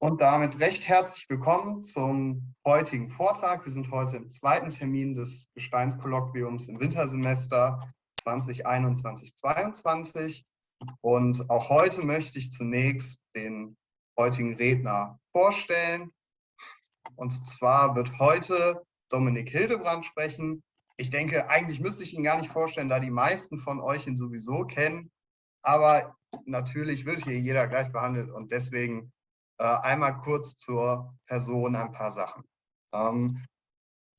Und damit recht herzlich willkommen zum heutigen Vortrag. Wir sind heute im zweiten Termin des GeStEIN Kolloquiums im Wintersemester 2021/22. Und auch heute möchte ich zunächst den heutigen Redner vorstellen. Und zwar wird heute Dominic Hildebrandt sprechen. Ich denke, eigentlich müsste ich ihn gar nicht vorstellen, da die meisten von euch ihn sowieso kennen. Aber natürlich wird hier jeder gleich behandelt und deswegen einmal kurz zur Person ein paar Sachen.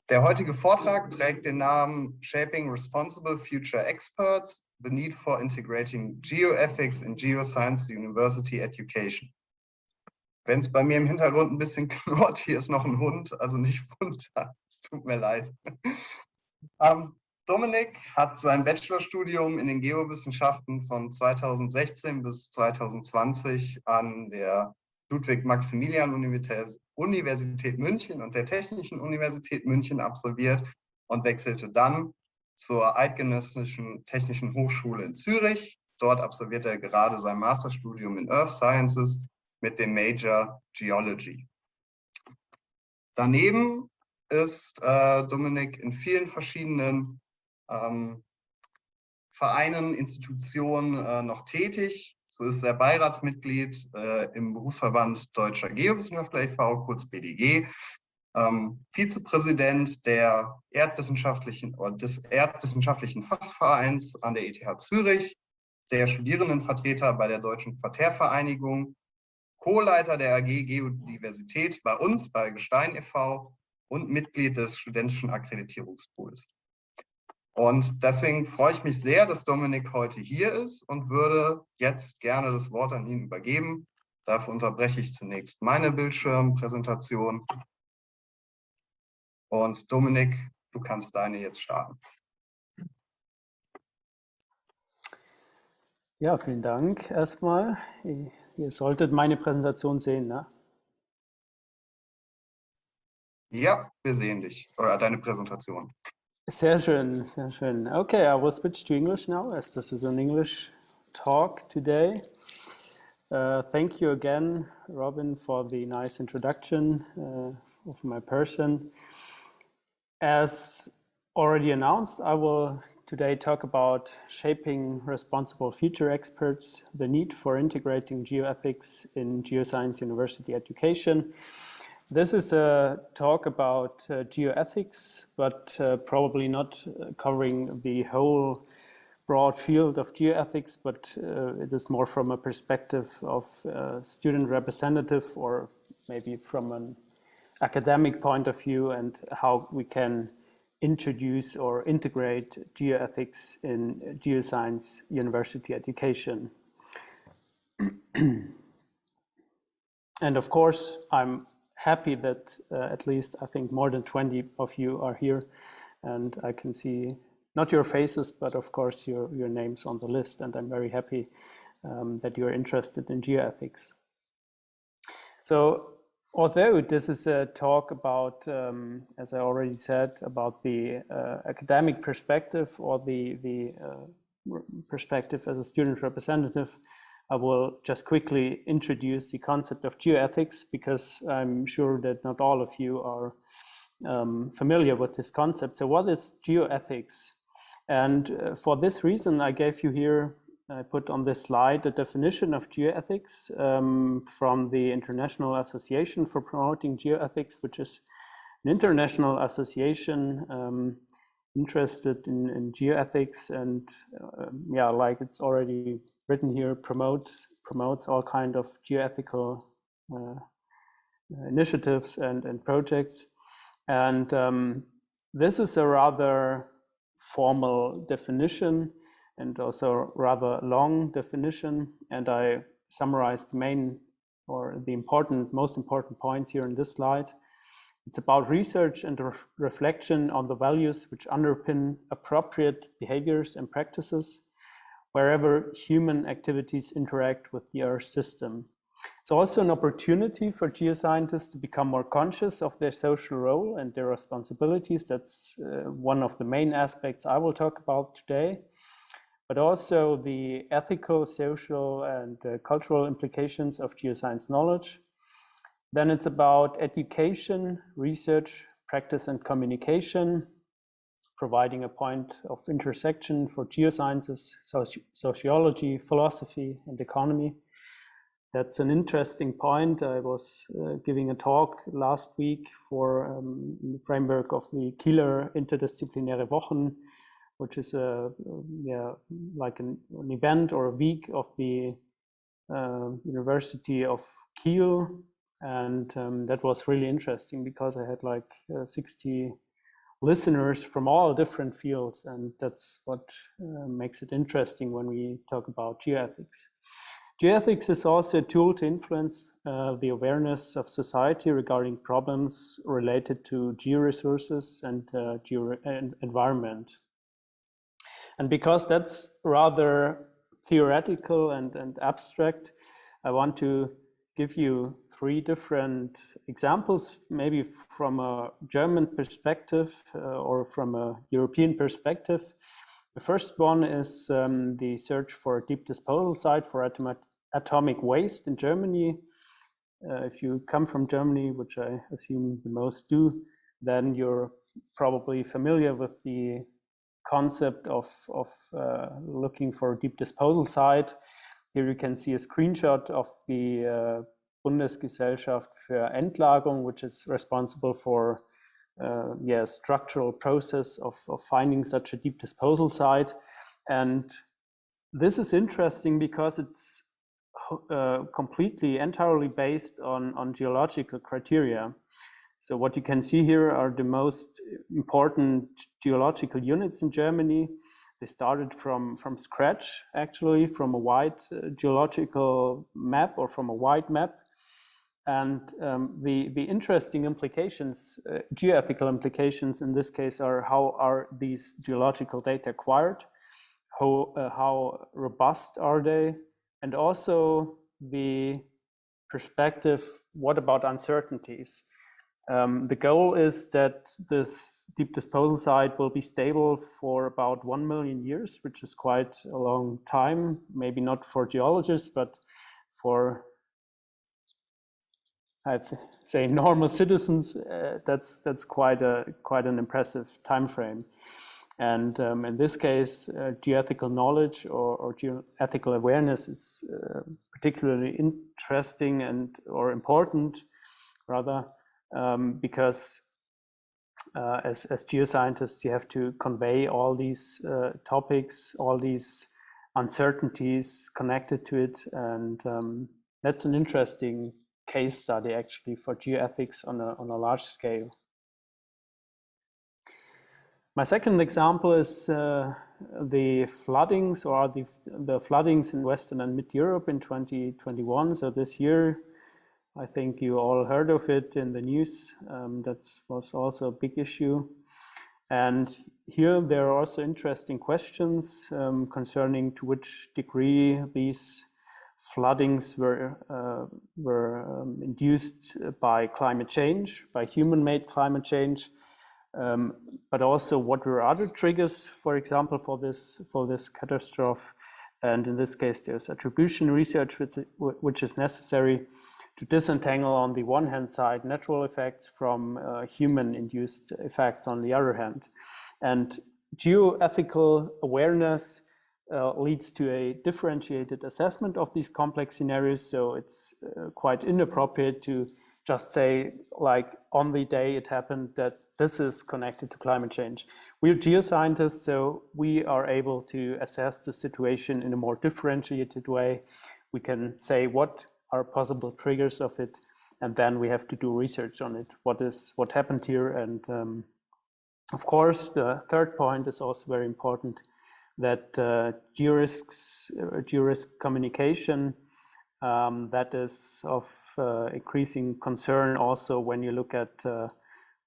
Der heutige Vortrag trägt den Namen Shaping Responsible Future Experts, the Need for Integrating Geoethics in Geoscience University Education. Wenn es bei mir im Hintergrund ein bisschen knurrt, hier ist noch ein Hund, also nicht wundern, es tut mir leid. Dominic hat sein Bachelorstudium in den Geowissenschaften von 2016 bis 2020 an der Ludwig-Maximilian-Universität München und der Technischen Universität München absolviert und wechselte dann zur Eidgenössischen Technischen Hochschule in Zürich. Dort absolvierte er gerade sein Masterstudium in Earth Sciences mit dem Major Geology. Daneben ist Dominic in vielen verschiedenen Vereinen, Institutionen noch tätig. So ist er Beiratsmitglied im Berufsverband Deutscher Geowissenschaftler e.V., kurz BDG, Vizepräsident des erdwissenschaftlichen Fachvereins an der ETH Zürich, der Studierendenvertreter bei der Deutschen Quartärvereinigung, Co-Leiter der AG Geodiversität bei uns, bei GeStEIN e.V. und Mitglied des studentischen Akkreditierungspools. Und deswegen freue ich mich sehr, dass Dominic heute hier ist und würde jetzt gerne das Wort an ihn übergeben. Dafür unterbreche ich zunächst meine Bildschirmpräsentation. Und Dominic, du kannst deine jetzt starten. Ja, vielen Dank erstmal. Ihr solltet meine Präsentation sehen, ne? Ja, wir sehen dich, oder deine Präsentation. Sehr schön, sehr schön. Okay, I will switch to English now, as this is an English talk today. Thank you again, Robin, for the nice introduction of my person. As already announced, I will today talk about shaping responsible future experts, the need for integrating geoethics in Geoscience University education. This is a talk about geoethics, but probably not covering the whole broad field of geoethics, but it is more from a perspective of student representative or maybe from an academic point of view and how we can introduce or integrate geoethics in Geoscience University education. And of course, I'm happy that at least I think more than 20 of you are here, and I can see not your faces, but of course your names on the list, and I'm very happy that you're interested in geoethics. So although this is a talk about, as I already said, about the academic perspective or the perspective as a student representative, I will just quickly introduce the concept of geoethics because I'm sure that not all of you are familiar with this concept. So what is geoethics? And for this reason, I gave you here, I put on this slide a definition of geoethics from the International Association for Promoting Geoethics, which is an international association interested in geoethics and yeah, like it's already written here, promotes all kind of geoethical initiatives and projects. And this is a rather formal definition and also rather long definition. And I summarized the main or the most important points here in this slide. It's about research and reflection on the values which underpin appropriate behaviors and practices wherever human activities interact with the Earth system. It's also an opportunity for geoscientists to become more conscious of their social role and their responsibilities. That's one of the main aspects I will talk about today. But also the ethical, social, and cultural implications of geoscience knowledge. Then it's about education, research, practice, and communication, providing a point of intersection for geosciences, sociology, philosophy, and economy. That's an interesting point. I was giving a talk last week for in the framework of the Kieler Interdisciplinary Wochen, which is like an event or a week of the University of Kiel. And that was really interesting because I had like 60 listeners from all different fields, and that's what makes it interesting when we talk about geoethics. Geoethics is also a tool to influence the awareness of society regarding problems related to georesources and environment. And because that's rather theoretical and abstract, I want to give you 3 different examples, maybe from a German perspective or from a European perspective. The first one is the search for a deep disposal site for atomic waste in Germany. If you come from Germany, which I assume the most do, then you're probably familiar with the concept of looking for a deep disposal site. Here you can see a screenshot of the Bundesgesellschaft für Endlagerung, which is responsible for structural process of finding such a deep disposal site. And this is interesting because it's entirely based on geological criteria. So what you can see here are the most important geological units in Germany. They started from scratch, actually, from a wide geological map or from a wide map. And the interesting implications, geoethical implications in this case, are how are these geological data acquired, how robust are they, and also the perspective, what about uncertainties? The goal is that this deep disposal site will be stable for about 1 million years, which is quite a long time, maybe not for geologists, but for, I'd say, normal citizens, that's quite an impressive time frame. And in this case, geoethical knowledge or geoethical awareness is particularly interesting or important, rather, because as geoscientists, you have to convey all these topics, all these uncertainties connected to it, and that's an interesting case study actually for geoethics on a large scale. My second example is the floodings or the floodings in Western and Mid-Europe in 2021. So this year, I think you all heard of it in the news. That was also a big issue. And here there are also interesting questions concerning to which degree these floodings were induced by climate change, by human-made climate change. But also what were other triggers, for example, for this catastrophe. And in this case, there's attribution research which is necessary to disentangle, on the one hand side, natural effects from human-induced effects on the other hand. And geoethical awareness leads to a differentiated assessment of these complex scenarios. So it's quite inappropriate to just say, like, on the day it happened, that this is connected to climate change. We're geoscientists, so we are able to assess the situation in a more differentiated way. We can say what are possible triggers of it, and then we have to do research on it. What happened here? And of course, the third point is also very important, that georisk communication, that is of increasing concern also when you look at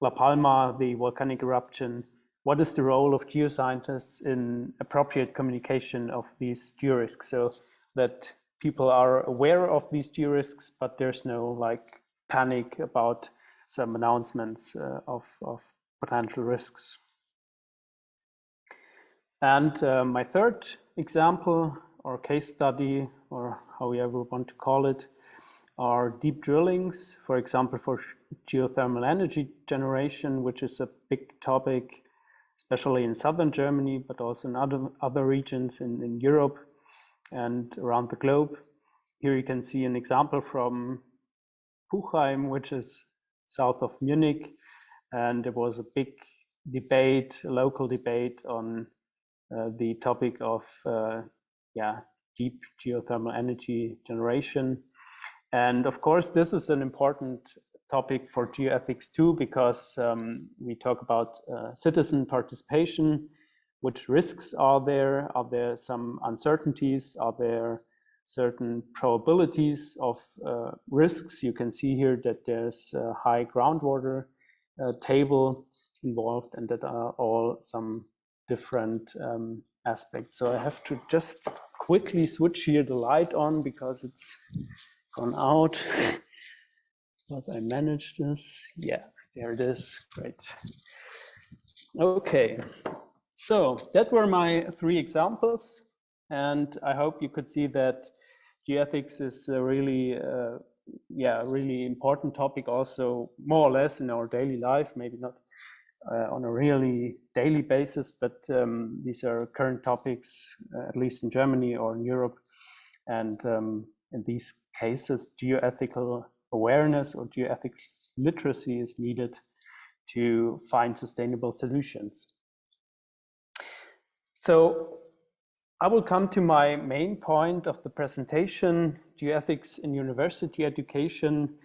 La Palma, the volcanic eruption. What is the role of geoscientists in appropriate communication of these georisks, so that people are aware of these georisks, but there's no like panic about some announcements of potential risks. And my third example or case study, or however you want to call it, are deep drillings, for example, for geothermal energy generation, which is a big topic, especially in southern Germany, but also in other regions in Europe and around the globe. Here you can see an example from Puchheim, which is south of Munich, and there was a big debate, a local debate on the topic of deep geothermal energy generation. And of course, this is an important topic for geoethics too, because we talk about citizen participation. Which risks are there? Are there some uncertainties? Are there certain probabilities of risks? You can see here that there's a high groundwater table involved, and that are all some different aspects. So I have to just quickly switch here the light on because it's gone out. But I managed this. Yeah, there it is. Great. Okay, so that were my 3 examples, and I hope you could see that geoethics is a really important topic, also more or less in our daily life, maybe not on a really daily basis, but these are current topics, at least in Germany or in Europe. And in these cases, geoethical awareness or geoethics literacy is needed to find sustainable solutions. So I will come to my main point of the presentation, geoethics in university education.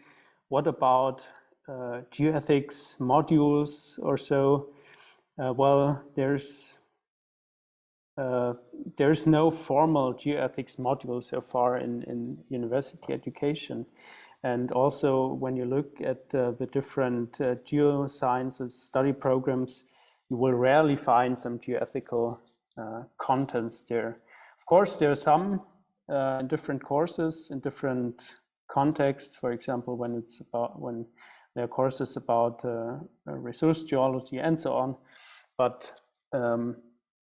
What about geoethics modules or so? Well, there's no formal geoethics module so far in university education. And also, when you look at the different geosciences study programs, you will rarely find some geoethical contents there. Of course, there are some in different courses, in different contexts. For example, when there are courses about resource geology and so on. But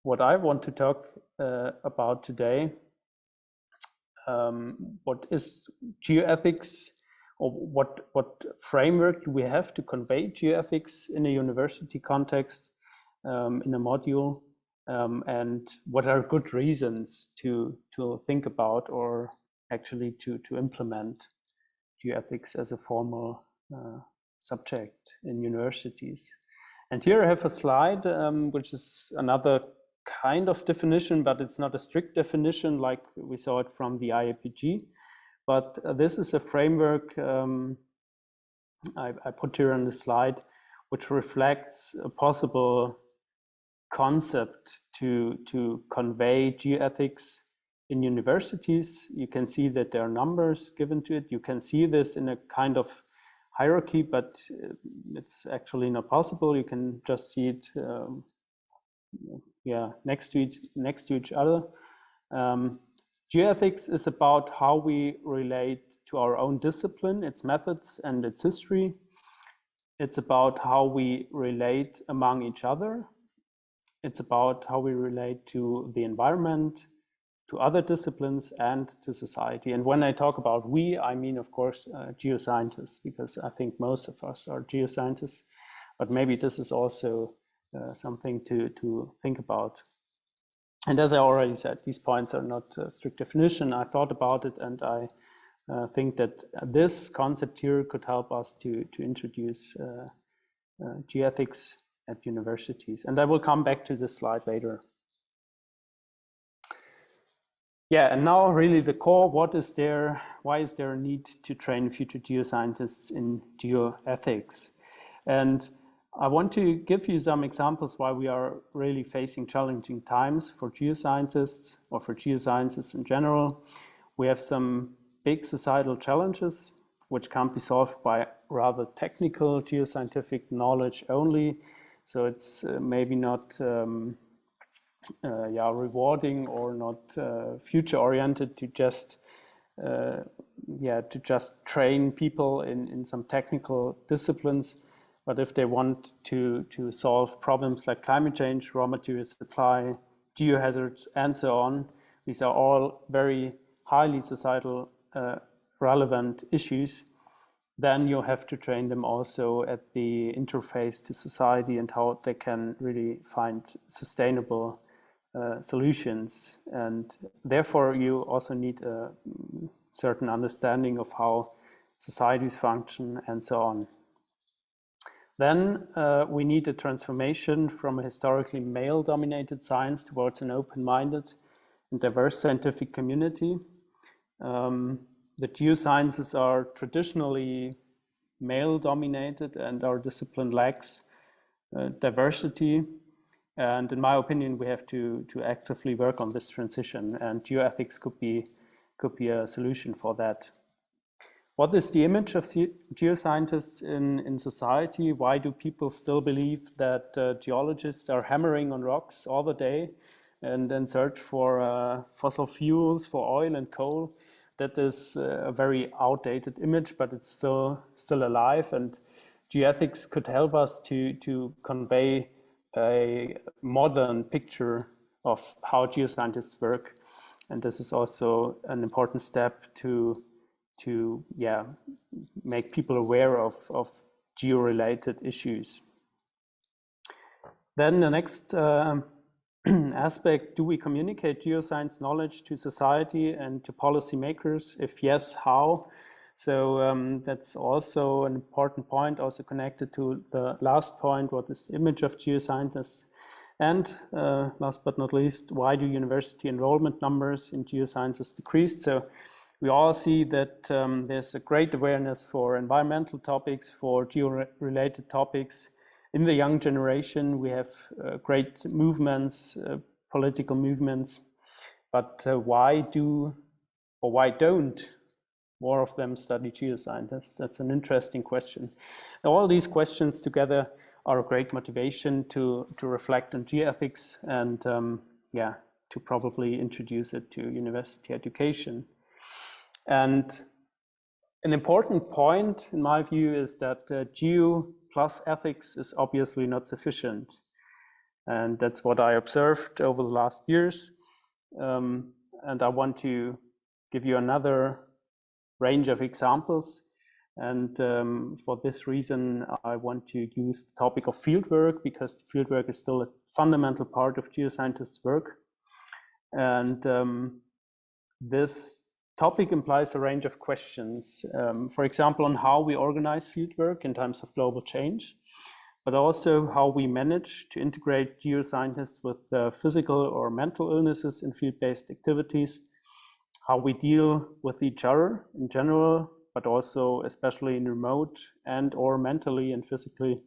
what I want to talk about today, what is geoethics, or what framework do we have to convey geoethics in a university context, in a module, and what are good reasons to think about or actually to implement geoethics as a formal subject in universities. And here I have a slide which is another kind of definition, but it's not a strict definition like we saw it from the IAPG. But this is a framework I put here on the slide, which reflects a possible concept to convey geoethics in universities. You can see that there are numbers given to it. You can see this in a kind of hierarchy, but it's actually not possible. You can just see it next to each other. Geoethics is about how we relate to our own discipline, its methods and its history. It's about how we relate among each other. It's about how we relate to the environment, to other disciplines, and to society. And when I talk about we, I mean, of course, geoscientists, because I think most of us are geoscientists, but maybe this is also something to think about. And as I already said, these points are not a strict definition. I thought about it, and I think that this concept here could help us to introduce geoethics at universities. And I will come back to this slide later. Yeah, and now really the core, what is there, why is there a need to train future geoscientists in geoethics? And I want to give you some examples why we are really facing challenging times for geoscientists or for geosciences in general. We have some big societal challenges which can't be solved by rather technical geoscientific knowledge only. So it's maybe not rewarding or not future-oriented to just train people in some technical disciplines. But if they want to solve problems like climate change, raw material supply, geohazards, and so on, these are all very highly societal relevant issues, then you have to train them also at the interface to society and how they can really find sustainable solutions. And therefore, you also need a certain understanding of how societies function and so on. Then we need a transformation from a historically male-dominated science towards an open-minded and diverse scientific community. The geosciences are traditionally male-dominated, and our discipline lacks diversity. And in my opinion, we have to actively work on this transition, and geoethics could be a solution for that. What is the image of geoscientists in society? Why do people still believe that geologists are hammering on rocks all the day and then search for fossil fuels, for oil and coal? That is a very outdated image, but it's still alive. And geoethics could help us to convey a modern picture of how geoscientists work. And this is also an important step to make people aware of geo-related issues. Then the next aspect, do we communicate geoscience knowledge to society and to policymakers? If yes, how? So that's also an important point, also connected to the last point, what is the image of geoscientists? And last but not least, why do university enrollment numbers in geosciences decreased? So we all see that there's a great awareness for environmental topics, for geo-related topics. In the young generation, we have great movements, political movements, but why don't more of them study geoscience? That's an interesting question. Now, all these questions together are a great motivation to reflect on geoethics and to probably introduce it to university education. And an important point, in my view, is that geo plus ethics is obviously not sufficient. And that's what I observed over the last years. And I want to give you another range of examples. And for this reason, I want to use the topic of fieldwork, because fieldwork is still a fundamental part of geoscientists' work. And this topic implies a range of questions, for example, on how we organize fieldwork in times of global change, but also how we manage to integrate geoscientists with physical or mental illnesses in field-based activities, how we deal with each other in general, but also especially in remote and or mentally and physically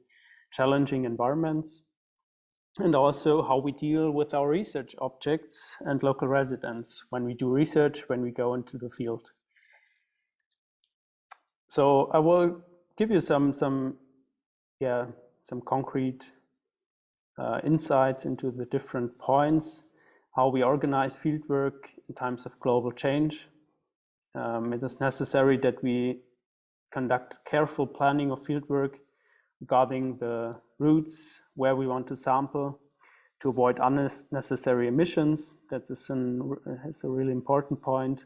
challenging environments, and also how we deal with our research objects and local residents when we do research, when we go into the field. So I will give you some concrete insights into the different points, how we organize fieldwork in times of global change. It is necessary that we conduct careful planning of fieldwork regarding the routes where we want to sample, to avoid unnecessary emissions. That is a really important point.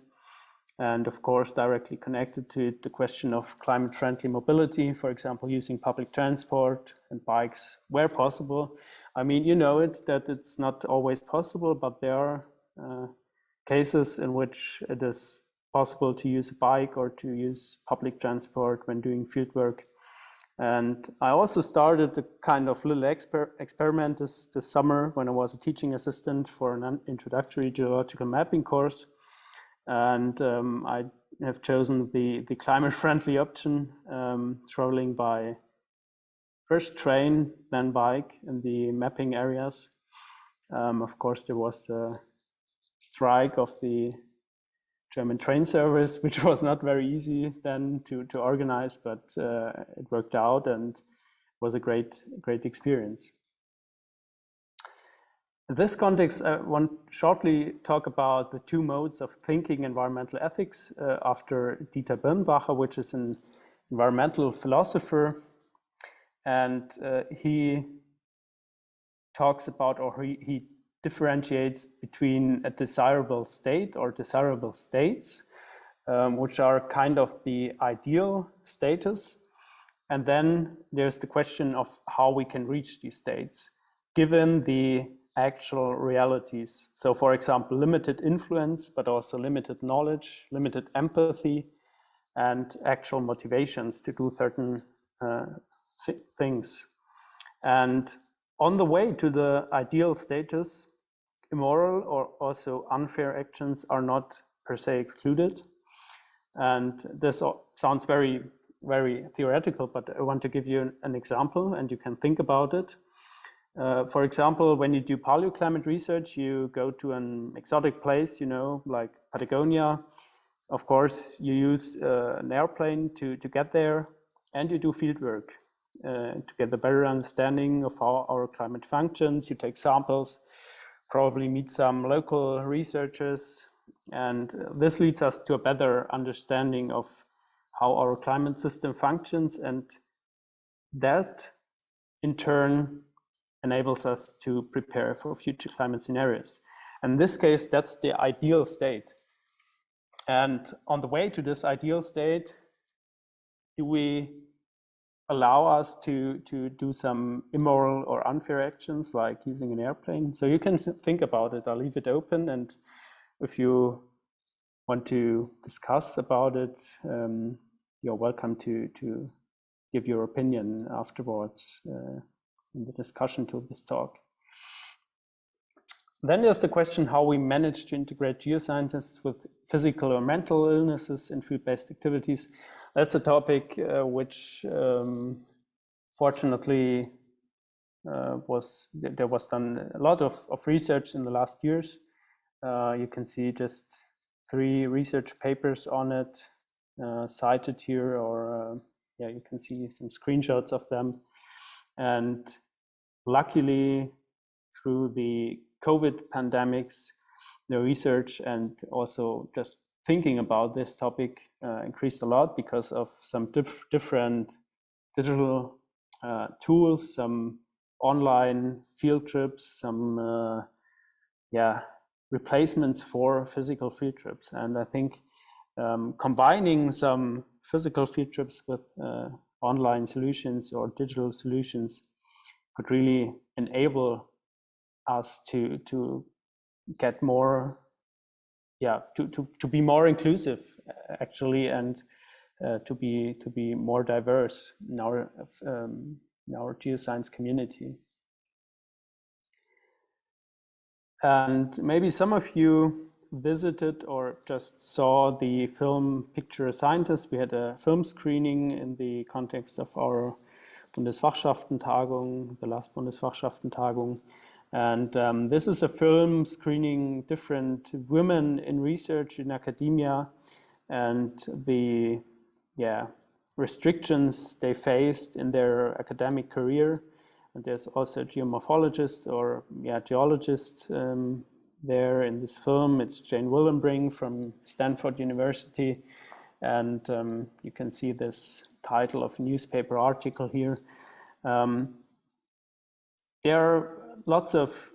And of course, directly connected to it, the question of climate-friendly mobility, for example, using public transport and bikes where possible. I mean, you know that it's not always possible, but there are cases in which it is possible to use a bike or to use public transport when doing fieldwork. And I also started a kind of little experiment this summer when I was a teaching assistant for an introductory geological mapping course. And I have chosen the climate-friendly option, traveling by first train, then bike in the mapping areas. Of course, there was a strike of the German train service, which was not very easy then to organize, but it worked out and was a great experience. In this context, I want to shortly talk about the two modes of thinking environmental ethics after Dieter Birnbacher, which is an environmental philosopher. And he talks about, or he differentiates between a desirable state or desirable states. which are kind of the ideal status. And then there's the question of how we can reach these states, given the actual realities. So for example, limited influence, but also limited knowledge, limited empathy, and actual motivations to do certain things. And on the way to the ideal status, immoral or also unfair actions are not per se excluded. And this sounds very, very theoretical, but I want to give you an example and you can think about it. For example, when you do paleoclimate research, you go to an exotic place, you know, like Patagonia. Of course, you use an airplane to get there, and you do field work to get a better understanding of how our climate functions. You take samples, probably meet some local researchers, and this leads us to a better understanding of how our climate system functions, and that in turn enables us to prepare for future climate scenarios. In this case, that's the ideal state. And on the way to this ideal state, do we allow us to do some immoral or unfair actions like using an airplane? So you can think about it. I'll leave it open, and if you want to discuss about it, you're welcome to give your opinion afterwards in the discussion to this talk. Then there's the question how we manage to integrate geoscientists with physical or mental illnesses in field-based activities. That's a topic which fortunately there was done a lot of research in the last years. You can see just 3 research papers on it cited here, or yeah, you can see some screenshots of them. And luckily, through the COVID pandemics, the research and also just thinking about this topic increased a lot because of some different digital tools, some online field trips, some replacements for physical field trips. And I think combining some physical field trips with online solutions or digital solutions could really enable us to get more, to be more inclusive actually, and to be more diverse in our geoscience community. And maybe some of you visited or just saw the film Picture a Scientist. We had a film screening in the context of our Bundesfachschaftentagung, the last Bundesfachschaftentagung. And this is a film screening different women in research in academia and the restrictions they faced in their academic career. And there's also a geomorphologist or geologist there in this film. It's Jane Willenbring from Stanford University. And you can see this title of a newspaper article here. There are lots of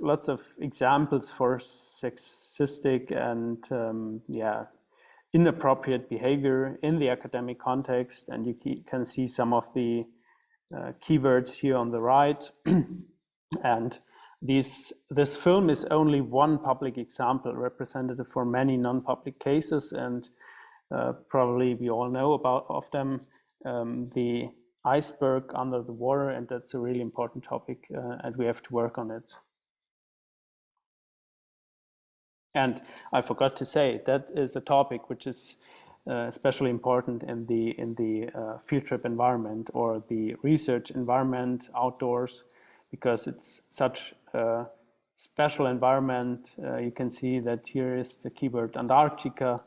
examples for sexistic and inappropriate behavior in the academic context, and you can see some of the keywords here on the right. And this film is only one public example, representative for many non-public cases, and probably we all know of them. The iceberg under the water, and that's a really important topic, and we have to work on it. And I forgot to say that is a topic which is especially important in the field trip environment or the research environment outdoors, because it's such a special environment. You can see that here is the keyword Antarctica.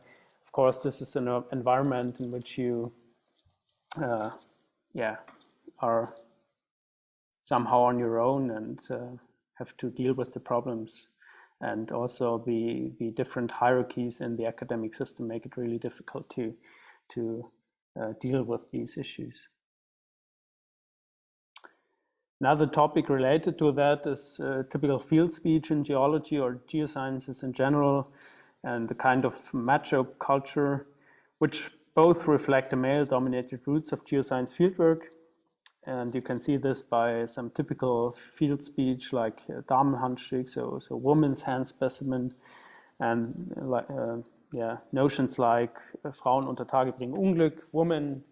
Of course, this is an environment in which you are somehow on your own and have to deal with the problems. And also the different hierarchies in the academic system make it really difficult to deal with these issues. Another topic related to that is typical field speech in geology or geosciences in general, and the kind of macho culture which both reflect the male-dominated roots of geoscience fieldwork. And you can see this by some typical field speech like Damenhandstück, so woman's hand specimen, and notions like Frauen unter Tage bringen Unglück, women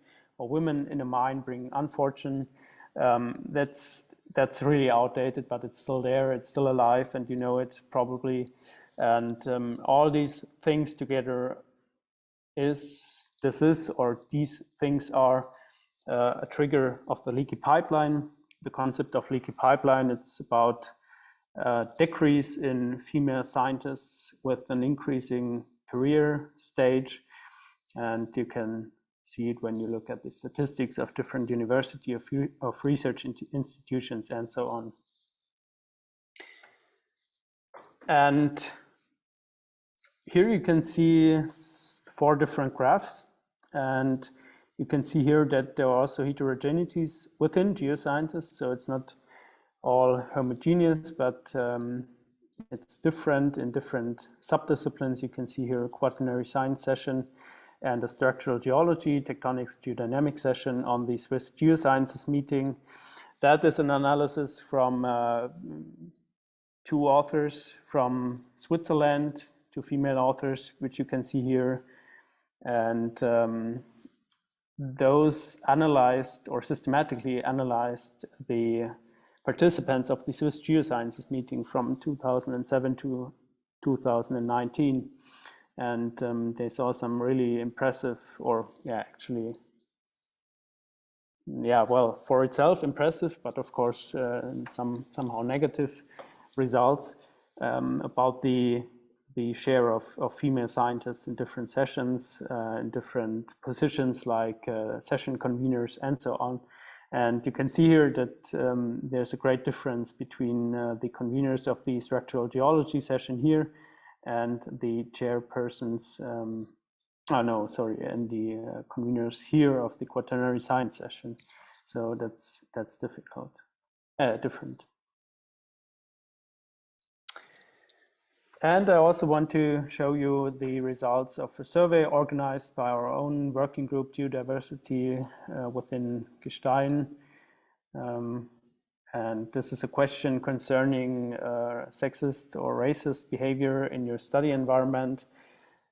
in a mine bring unfortune. That's really outdated, but it's still there, it's still alive, and you know it probably. And all these things together these things are a trigger of the leaky pipeline. The concept of leaky pipeline, it's about decrease in female scientists with an increasing career stage. And you can see it when you look at the statistics of different university of research institutions and so on. And here you can see 4 different graphs, and you can see here that there are also heterogenities within geoscientists, so it's not all homogeneous, but it's different in different subdisciplines. You can see here a quaternary science session and a structural geology, tectonics, geodynamics session on the Swiss Geosciences meeting. That is an analysis from 2 authors from Switzerland, 2 female authors, which you can see here. And those analyzed or systematically analyzed the participants of the Swiss Geosciences meeting from 2007 to 2019. And they saw some really impressive, or for itself impressive, but of course somehow negative results about the share of female scientists in different sessions, in different positions like session conveners and so on. And you can see here that there's a great difference between the conveners of the structural geology session here and the chairpersons, and the conveners here of the quaternary science session. So that's different. And I also want to show you the results of a survey organized by our own working group, Geodiversity, within GeStEIN. And this is a question concerning sexist or racist behavior in your study environment.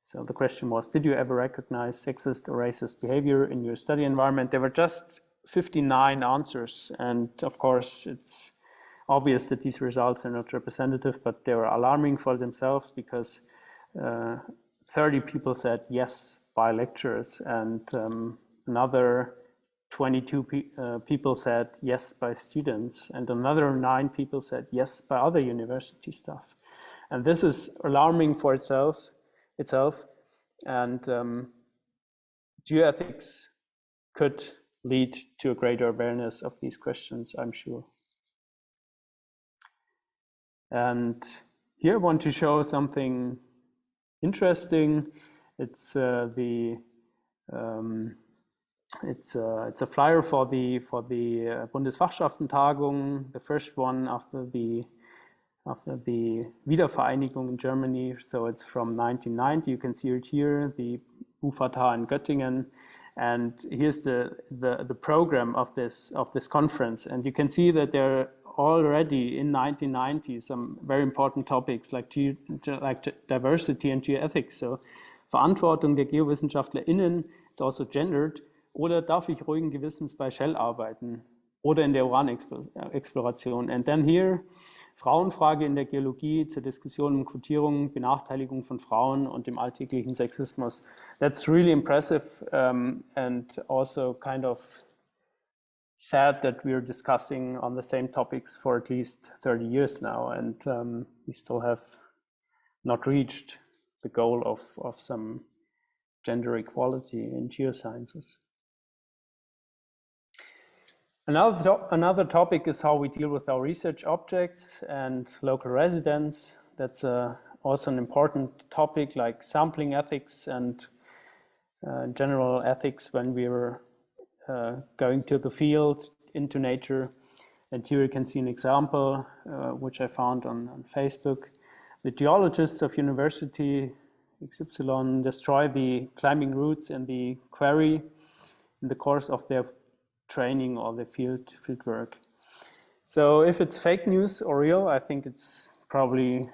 So the question was, did you ever recognize sexist or racist behavior in your study environment? There were just 59 answers. And of course, it's obvious that these results are not representative, but they were alarming for themselves because 30 people said yes by lecturers, and another 22 people said yes by students, and another 9 people said yes by other university staff. And this is alarming for itself. And geoethics could lead to a greater awareness of these questions, I'm sure. And here I want to show something interesting. It's it's a flyer for the Bundesfachschaftentagung, the first one after the Wiedervereinigung in Germany. So it's from 1990. You can see it here, the Bufata in Göttingen. And here's the program of this conference. And you can see that there are already in 1990 some very important topics like diversity and geoethics. So Verantwortung der GeowissenschaftlerInnen, it's also gendered. Oder darf ich ruhigen Gewissens bei Shell arbeiten? Oder in der Uranexploration. And then here, Frauenfrage in der Geologie zur Diskussion um Quotierung, Benachteiligung von Frauen und dem alltäglichen Sexismus. That's really impressive and also kind of sad that we're discussing on the same topics for at least 30 years now, and we still have not reached the goal of some gender equality in geosciences. Another topic is how we deal with our research objects and local residents. That's also an important topic, like sampling ethics and general ethics when we were going to the field, into nature. And here you can see an example which I found on Facebook. The geologists of University XY destroy the climbing routes in the quarry in the course of their training or the field work. So if it's fake news or real, I think it's probably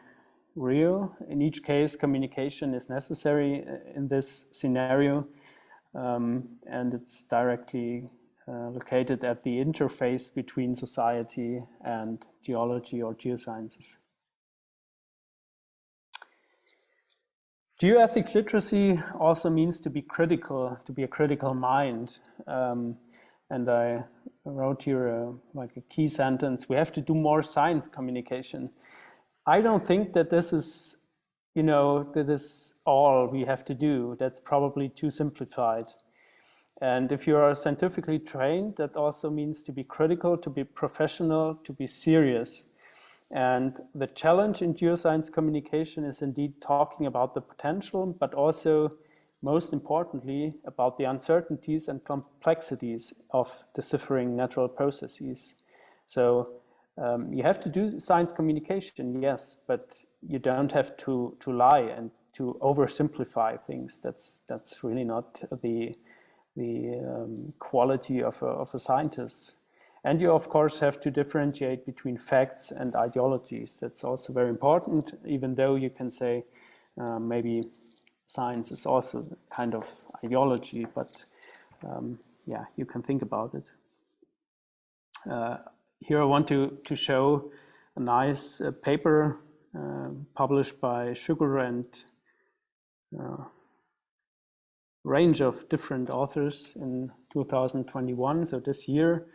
real. In each case, communication is necessary in this scenario, and it's directly located at the interface between society and geology or geosciences. Geoethics literacy also means to be critical, to be a critical mind. And I wrote here like a key sentence: we have to do more science communication. I don't think that this is, that is all we have to do. That's probably too simplified. And if you are scientifically trained, that also means to be critical, to be professional, to be serious. And the challenge in geoscience communication is indeed talking about the potential, but also, most importantly, about the uncertainties and complexities of deciphering natural processes. So you have to do science communication, yes, but you don't have to lie and to oversimplify things. That's really not the quality of a scientist. And you, of course, have to differentiate between facts and ideologies. That's also very important, even though you can say maybe science is also kind of ideology, but yeah, you can think about it. Here I want to show a nice paper published by Sugar and range of different authors in 2021, so this year.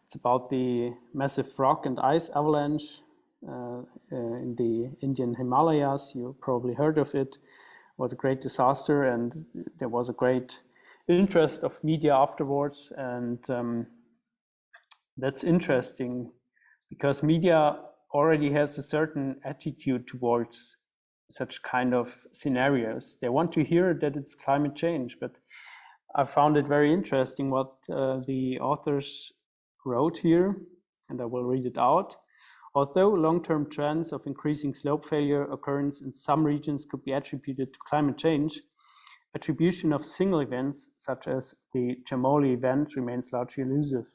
It's about the massive rock and ice avalanche in the Indian Himalayas. You probably heard of it. It was a great disaster, and there was a great interest of media afterwards. And that's interesting because media already has a certain attitude towards such kind of scenarios. They want to hear that it's climate change, but I found it very interesting what the authors wrote here, and I will read it out. Although long-term trends of increasing slope failure occurrence in some regions could be attributed to climate change, attribution of single events, such as the Chamoli event, remains largely elusive.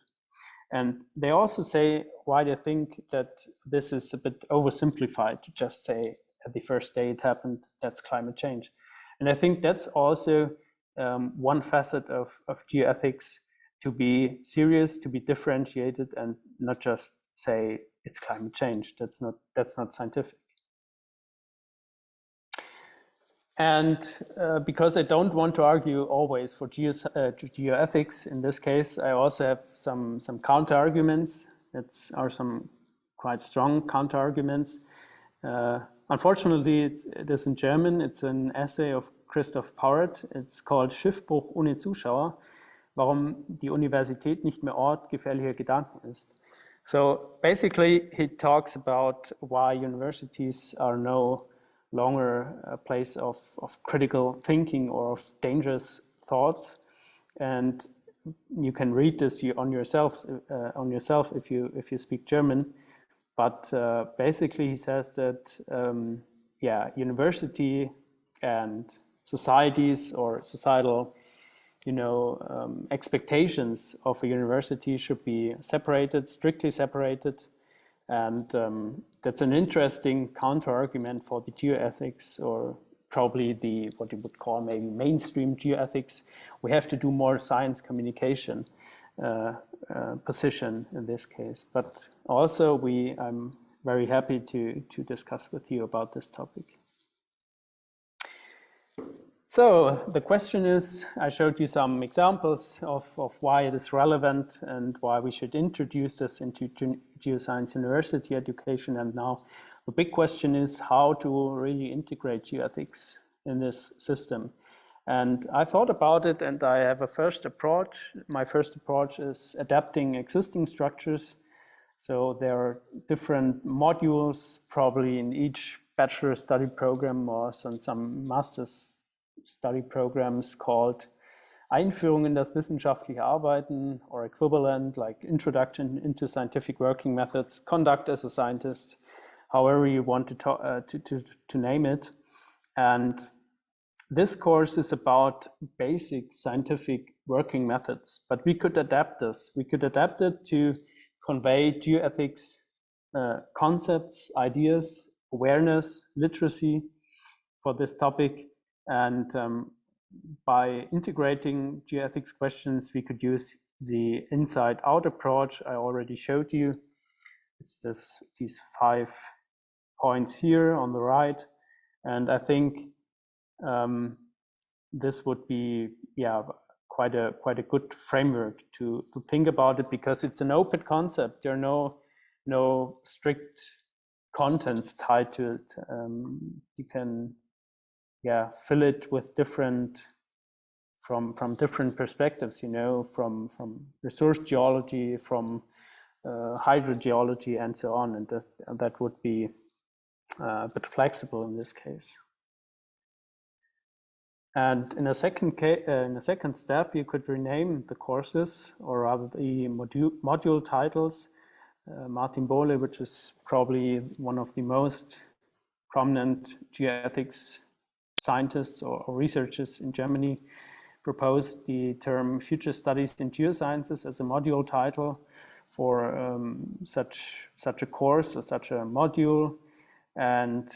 And they also say why they think that this is a bit oversimplified to just say at the first day it happened, that's climate change. And I think that's also one facet of geoethics, to be serious, to be differentiated, and not just say it's climate change. That's not scientific. And because I don't want to argue always for geoethics, in this case, I also have some counter arguments. That are some quite strong counter arguments. Unfortunately, it is in German. It's an essay of Christoph Pauret. It's called Schiffbruch ohne Zuschauer: Warum die Universität nicht mehr Ort gefährlicher Gedanken ist. So basically, he talks about why universities are no longer a place of critical thinking or of dangerous thoughts. And you can read this on yourself if you speak German. But basically, he says that yeah, university and societies or societal expectations of a university should be separated, strictly separated. And that's an interesting counter-argument for the geoethics, or probably the, what you would call maybe mainstream geoethics. We have to do more science communication position in this case. But also I'm very happy to discuss with you about this topic. So the question is, I showed you some examples of why it is relevant and why we should introduce this into Geoscience University education. And now the big question is how to really integrate geoethics in this system. And I thought about it, and I have a first approach. My first approach is adapting existing structures. So there are different modules probably in each bachelor study program or some master's study programs called Einführung in das wissenschaftliche Arbeiten, or equivalent, like Introduction into Scientific Working Methods, Conduct as a Scientist, however you want to name it. And this course is about basic scientific working methods, but we could adapt this. We could adapt it to convey geoethics concepts, ideas, awareness, literacy for this topic. And by integrating geoethics questions, we could use the inside-out approach I already showed you. It's these 5 points here on the right. And I think this would be, yeah, quite a good framework to think about it, because it's an open concept. There are no strict contents tied to it. You can, yeah, fill it with different from different perspectives. You know, from resource geology, from hydrogeology, and so on. And that would be a bit flexible in this case. And in a second step, you could rename the courses, or rather the module titles. Martin Bohle, which is probably one of the most prominent geoethics scientists or researchers in Germany, proposed the term Future Studies in Geosciences as a module title for such a course or such a module. And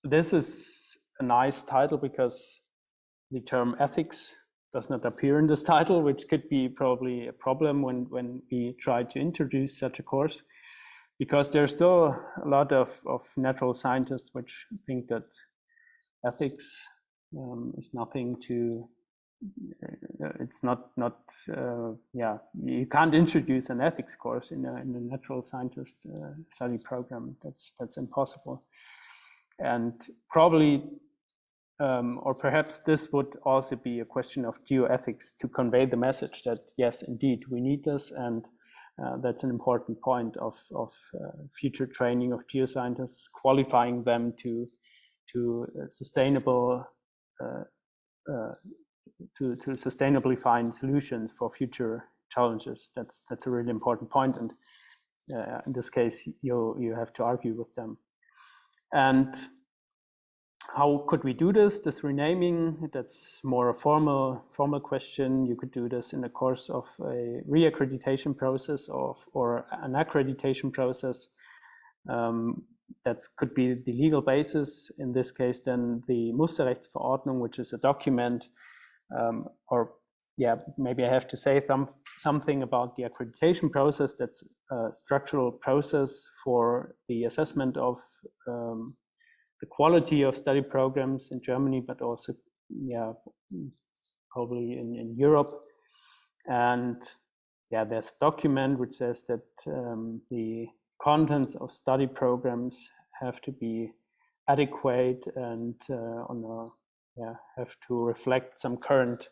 this is a nice title because the term ethics does not appear in this title, which could be probably a problem when we try to introduce such a course, because there's still a lot of natural scientists which think that ethics is nothing to, it's not yeah, you can't introduce an ethics course in a natural scientist study program. That's impossible. And probably or perhaps this would also be a question of geoethics to convey the message that yes, indeed, we need this, and that's an important point of future training of geoscientists, qualifying them to sustainable to sustainably find solutions for future challenges. That's a really important point, and in this case, you have to argue with them. And how could we do this? This renaming, that's more a formal question. You could do this in the course of a re-accreditation process or an accreditation process. That could be the legal basis. In this case, then the Musterrechtsverordnung, which is a document, or yeah, maybe I have to say something about the accreditation process. That's a structural process for the assessment of the quality of study programs in Germany, but also, yeah, probably in Europe. And yeah, there's a document which says that the contents of study programs have to be adequate and have to reflect some current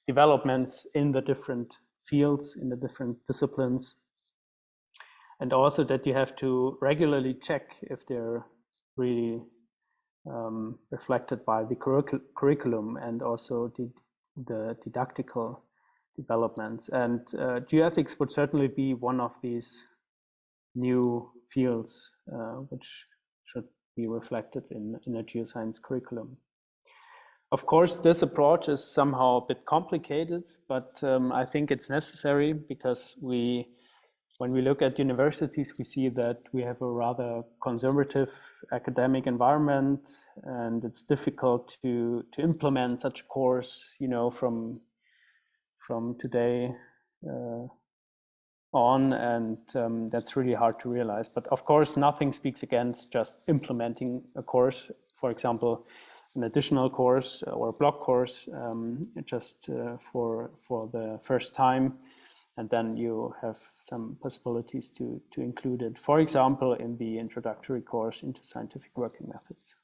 developments in the different fields, in the different disciplines. And also that you have to regularly check if they're really reflected by the curriculum and also the didactical developments. And geoethics would certainly be one of these new fields which should be reflected in a geoscience curriculum. Of course, this approach is somehow a bit complicated, but I think it's necessary because when we look at universities, we see that we have a rather conservative academic environment, and it's difficult to implement such a course, you know, from today on, and that's really hard to realize. But of course, nothing speaks against just implementing a course, for example, an additional course or a block course, just for the first time. And then you have some possibilities to include it, for example, in the introductory course into scientific working methods.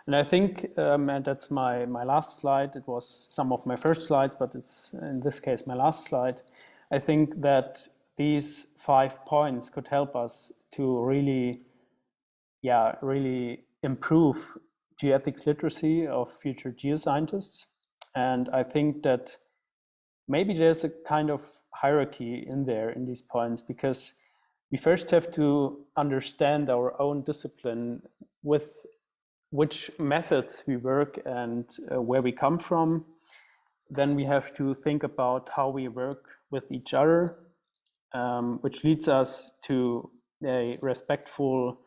And I think, and that's my last slide. It was some of my first slides, but it's in this case my last slide. I think that these 5 points could help us to really improve geoethics literacy of future geoscientists. And I think that maybe there's a kind of hierarchy in there in these points, because we first have to understand our own discipline with which methods we work and where we come from. Then we have to think about how we work with each other, which leads us to a respectful,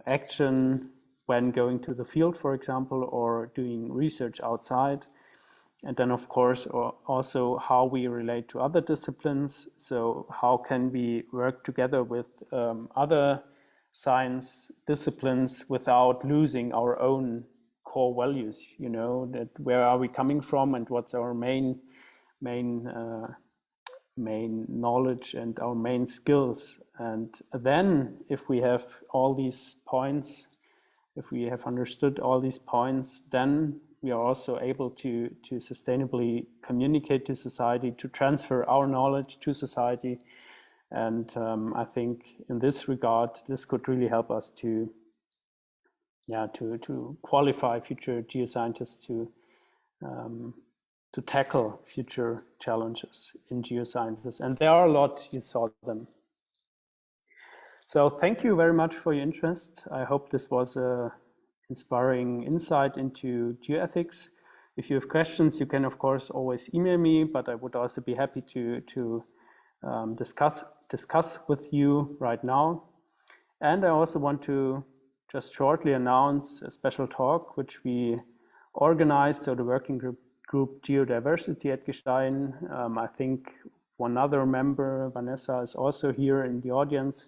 action when going to the field, for example, or doing research outside. And then, of course, also how we relate to other disciplines. So how can we work together with other science disciplines without losing our own core values? You know, that where are we coming from and what's our main knowledge and our main skills. And then if we have all these points, if we have understood all these points, then we are also able to sustainably communicate to society, to transfer our knowledge to society. And I think in this regard, this could really help us to qualify future geoscientists to tackle future challenges in geosciences. And there are a lot, you saw them. So thank you very much for your interest. I hope this was a inspiring insight into geoethics. If you have questions, you can of course always email me, but I would also be happy to discuss with you right now. And I also want to just shortly announce a special talk which we organized. So the working group Geodiversity at GeStEIN. I think one other member, Vanessa, is also here in the audience.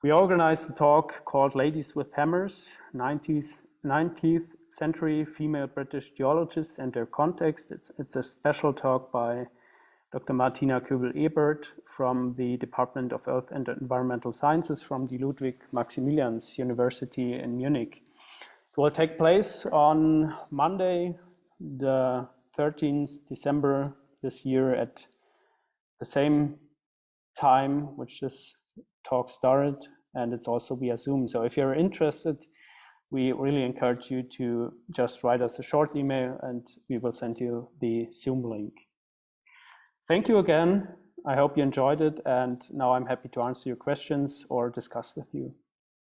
We organized a talk called Ladies with Hammers, 19th century female British geologists and their context. It's a special talk by Dr. Martina Köbel-Ebert from the Department of Earth and Environmental Sciences from the Ludwig-Maximilians University in Munich. It will take place on Monday, the 13th December this year at the same time which this talk started, and it's also via Zoom. So if you're interested, we really encourage you to just write us a short email and we will send you the Zoom link. Thank you again. I hope you enjoyed it, and now I'm happy to answer your questions or discuss with you.